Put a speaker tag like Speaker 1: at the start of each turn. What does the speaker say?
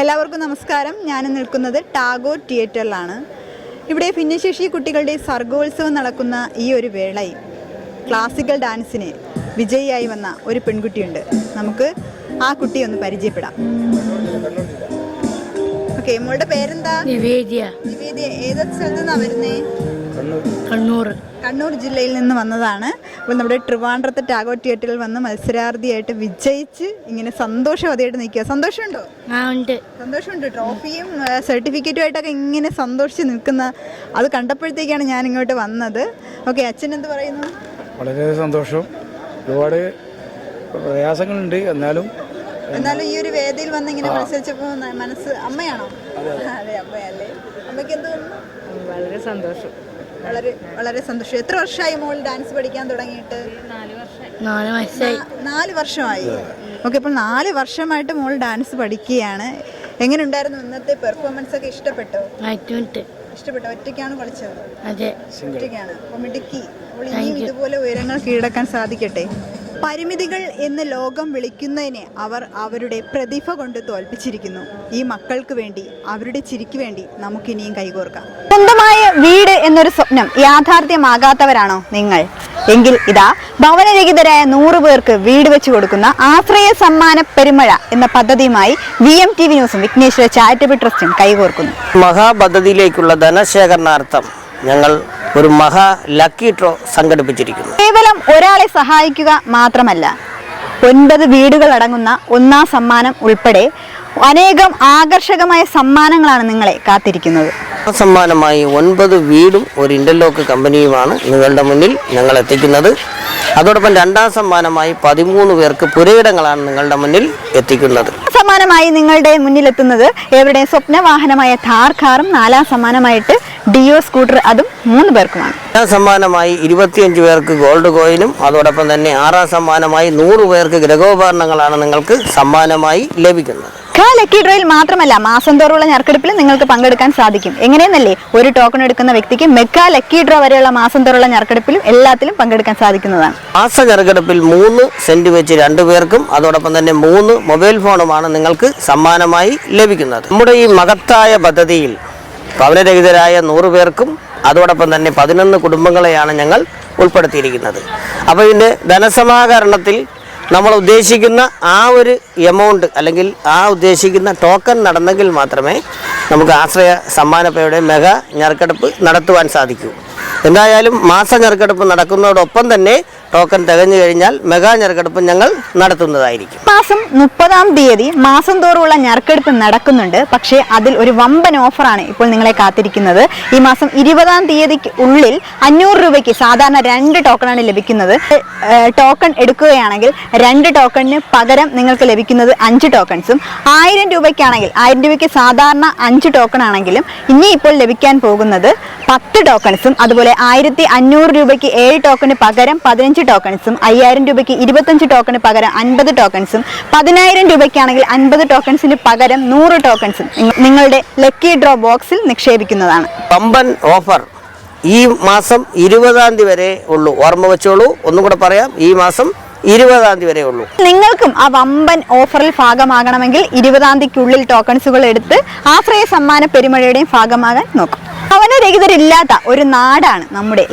Speaker 1: എല്ലാവർക്കും നമസ്കാരം. ഞാൻ നിൽക്കുന്നത് ടാഗോർ തിയേറ്ററിലാണ്. ഇവിടെ ഭിന്നശേഷി കുട്ടികളുടെ സർഗോത്സവം നടക്കുന്ന ഈ ഒരു വേളയിൽ ക്ലാസിക്കൽ ഡാൻസിന് വിജയിയായി വന്ന ഒരു പെൺകുട്ടിയുണ്ട്. നമുക്ക് ആ കുട്ടിയെ ഒന്ന് പരിചയപ്പെടാം. ഓക്കെ, മോളുടെ പേരെന്താ?
Speaker 2: നിവേദ്യ.
Speaker 1: നിവേദ്യ ഏത് സ്ഥലത്ത് നിന്നാണ് വരുന്നേ? കണ്ണൂർ ജില്ലയിൽ നിന്ന് വന്നതാണ്. അപ്പോൾ നമ്മുടെ ട്രിവാൻഡ്രത്തെ ടാഗോർ തിയേറ്ററിൽ വന്ന് മത്സരാർത്ഥിയായിട്ട് വിജയിച്ച് ഇങ്ങനെ സന്തോഷവതിയായിട്ട് നിൽക്കുക. സന്തോഷമുണ്ടോ? സന്തോഷമുണ്ട്. ട്രോഫിയും സർട്ടിഫിക്കറ്റും ആയിട്ടൊക്കെ ഇങ്ങനെ സന്തോഷിച്ച് നിൽക്കുന്ന അത് കണ്ടപ്പോഴത്തേക്കാണ് ഞാൻ ഇങ്ങോട്ട് വന്നത്. ഓക്കെ, അച്ഛൻ എന്ത് പറയുന്നു?
Speaker 3: വളരെ സന്തോഷം. ഒരുപാട് പ്രയാസങ്ങളുണ്ട്, എന്നാലും
Speaker 1: ഈ ഒരു വേദിയിൽ വന്ന് ഇങ്ങനെ മത്സരിച്ചപ്പോൾ മനസ്സ് അമ്മയാണോ? അതെ, അമ്മയല്ലേ. അമ്മയ്ക്ക് എന്ത് തോന്നുന്നു?
Speaker 2: വളരെ സന്തോഷം.
Speaker 1: വളരെ സന്തോഷം. എത്ര വർഷമായി മോൾ ഡാൻസ് പഠിക്കാൻ തുടങ്ങിയിട്ട്? 4 വർഷമായി. ഓക്കെ, അപ്പോൾ 4 വർഷമായിട്ട് മോൾ ഡാൻസ് പഠിക്കുകയാണ്. എങ്ങനെ ഉണ്ടായിരുന്നു ഇന്നത്തെ പെർഫോമൻസ് ഒക്കെ? ഇഷ്ടപ്പെട്ടോ? ഇഷ്ടപ്പെട്ടോ? ഒറ്റയ്ക്കാണ് കളിച്ചത്? ഒറ്റയ്ക്കാണ്. അപ്പോൾ മിടുക്കി. അപ്പോൾ ഇനിയും ഇതുപോലെ ഉയരങ്ങൾ കീഴടക്കാൻ സാധിക്കട്ടെ. പരിമിതികൾ എന്ന് ലോകം വിളിക്കുന്നതിനെ അവർ അവരുടെ പ്രതിഭ കൊണ്ട് തോൽപ്പിച്ചിരിക്കുന്നു. ഈ മക്കൾക്ക് വേണ്ടി, അവരുടെ ചിരിക്ക് വേണ്ടി നമുക്കിനിയും കൈകോർക്കാം. സ്വന്തമായ വീട് എന്നൊരു സ്വപ്നം യാഥാർത്ഥ്യമാകാത്തവരാണോ നിങ്ങൾ? എങ്കിൽ ഇതാ ഭവനരഹിതരായ 100 പേർക്ക് വീട് വെച്ച് കൊടുക്കുന്ന ആശ്രയ സമ്മാന പെരുമഴ എന്ന പദ്ധതിയുമായി VMTV ന്യൂസും വിഘ്നേശ്വര ചാരിറ്റബിൾ ട്രസ്റ്റും കൈകോർക്കുന്നു.
Speaker 4: മഹാപദ്ധതിയിലേക്കുള്ള ധനശേഖരണാർത്ഥം ഞങ്ങൾ ഒരു മഹാ ലക്കി ഡ്രോ സംഘടിപ്പിച്ചിരിക്കുന്നു.
Speaker 1: കേവലം ഒരാളെ സഹായിക്കുക മാത്രമല്ല, 9 വീടുകൾ അടങ്ങുന്ന 1ാം സമ്മാനം ഉൾപ്പെടെ അനേകം ആകർഷകമായ സമ്മാനങ്ങളാണ് നിങ്ങളെ കാത്തിരിക്കുന്നത്.
Speaker 4: സമ്മാനമായി 9 വീടും ഒരു ഇന്റർലോക്ക് കമ്പനിയുമാണ് നിങ്ങളുടെ മുന്നിൽ ഞങ്ങൾ എത്തിക്കുന്നത്. അതോടൊപ്പം 2ാം സമ്മാനമായി 13 പേർക്ക് പുരയിടങ്ങളാണ് നിങ്ങളുടെ മുന്നിൽ എത്തിക്കുന്നത്.
Speaker 1: സമ്മാനമായി നിങ്ങളുടെ മുന്നിലെത്തുന്നത് എവരുടെ സ്വപ്നവാഹനമായ ഥാർ കാറും 4ാം സമ്മാനമായിട്ട് ഡിയോ സ്കൂട്ടർ, അതും 3 പേർക്കുമാണ്.
Speaker 4: 2ാം സമ്മാനമായി 25 പേർക്ക് ഗോൾഡ് കോയിനും അതോടൊപ്പം തന്നെ 6ാം സമ്മാനമായി 100 പേർക്ക് ഗൃഹോപകരണങ്ങളാണ് നിങ്ങൾക്ക് സമ്മാനമായി ലഭിക്കുന്നത്.
Speaker 1: ലക്കി ഡ്രോയിൽ മാത്രമല്ല, മാസം തോറുള്ള നറുക്കെടുപ്പിൽ നിങ്ങൾക്ക് പങ്കെടുക്കാൻ സാധിക്കും. എങ്ങനെയെന്നല്ലേ, ഒരു ടോക്കൺ എടുക്കുന്ന വ്യക്തിക്ക് മെഗാ ലക്കി ഡ്രോ വരെയുള്ള മാസം തോറുള്ള നറുക്കെടുപ്പിലും എല്ലാത്തിലും പങ്കെടുക്കാൻ സാധിക്കുന്നതാണ്.
Speaker 4: മാസ നറുക്കെടുപ്പിൽ 3 സെന്റ് വെച്ച് 2 പേർക്കും അതോടൊപ്പം തന്നെ 3 മൊബൈൽ ഫോണുമാണ് നിങ്ങൾക്ക് സമ്മാനമായി ലഭിക്കുന്നത്. നമ്മുടെ ഈ മഹത്തായ പദ്ധതിയിൽ ഭവനരഹിതരായ 100 പേർക്കും അതോടൊപ്പം തന്നെ 11 കുടുംബങ്ങളെയാണ് ഞങ്ങൾ ഉൾപ്പെടുത്തിയിരിക്കുന്നത്. അപ്പോൾ ഇതിൻ്റെ ധനസമാഹരണത്തിൽ നമ്മൾ ഉദ്ദേശിക്കുന്ന ആ ഒരു എമൗണ്ട് അല്ലെങ്കിൽ ആ ഉദ്ദേശിക്കുന്ന ടോക്കൺ നടന്നെങ്കിൽ മാത്രമേ നമുക്ക് ആശ്രയ സമ്മാനപ്പയുടെ മെഗാ ഞെറുക്കെടുപ്പ് നടത്തുവാൻ സാധിക്കൂ. എന്തായാലും മാസ ഞെറുക്കെടുപ്പ് നടക്കുന്നതോടൊപ്പം തന്നെ ടോക്കൺ തികഞ്ഞു കഴിഞ്ഞാൽ മെഗാ ഞെറുക്കെടുപ്പ് ഞങ്ങൾ നടത്തുന്നതായിരിക്കും.
Speaker 1: മാസം 30-ാം തീയതി മാസം തോറുള്ള ഞെറുക്കെടുപ്പ് നടക്കുന്നുണ്ട്. പക്ഷേ അതിൽ ഒരു വമ്പൻ ഓഫറാണ് ഇപ്പോൾ നിങ്ങളെ കാത്തിരിക്കുന്നത്. ഈ മാസം 20-ാം തീയതിക്ക് ഉള്ളിൽ 500 രൂപയ്ക്ക് സാധാരണ 2 ടോക്കണാണ് ലഭിക്കുന്നത്. ടോക്കൺ എടുക്കുകയാണെങ്കിൽ 2 ടോക്കണിന് പകരം നിങ്ങൾക്ക് ലഭിക്കുന്നത് 5 ടോക്കൺസും. 1000 രൂപയ്ക്കാണെങ്കിൽ 1000 രൂപയ്ക്ക് സാധാരണ 5 ടോക്കൺ ആണെങ്കിലും ഇനി ഇപ്പോൾ ലഭിക്കാൻ പോകുന്നത് 10 ടോക്കൺസും. അതുപോലെ 1500 രൂപയ്ക്ക് 7 ടോക്കണിന് പകരം 15 ടോക്കൺസും, 5000 രൂപയ്ക്ക് 25 ടോക്കണിന് പകരം 50 ടോക്കൺസും, 10000 രൂപയ്ക്കാണെങ്കിൽ 50 ടോക്കൺസിന് പകരം 100 ടോക്കൺസും നിങ്ങളുടെ ലക്കി ഡ്രോ ബോക്സിൽ നിക്ഷേപിക്കുന്നതാണ്.
Speaker 4: പമ്പൻ ഓഫർ ഈ മാസം 20-ാം തീയതി വരെ ഉള്ളൂ. ഓർമ്മ വെച്ചോളൂ, ഒന്നും കൂടെ പറയാം, ഈ മാസം 20-ാം തീയതി വരെ ഉള്ളൂ.
Speaker 1: നിങ്ങൾക്കും ആ വമ്പൻ ഓഫറിൽ ഭാഗമാകണമെങ്കിൽ 20-ാം തീയതിക്കുള്ളിൽ ടോക്കൺസുകൾ എടുത്ത് ആശ്രയ സമ്മാന പെരുമഴയുടെയും ഭാഗമാകാൻ നോക്കും. ഭവനരഹിതരില്ലാത്ത ഒരു നാടാണ് നമ്മുടെ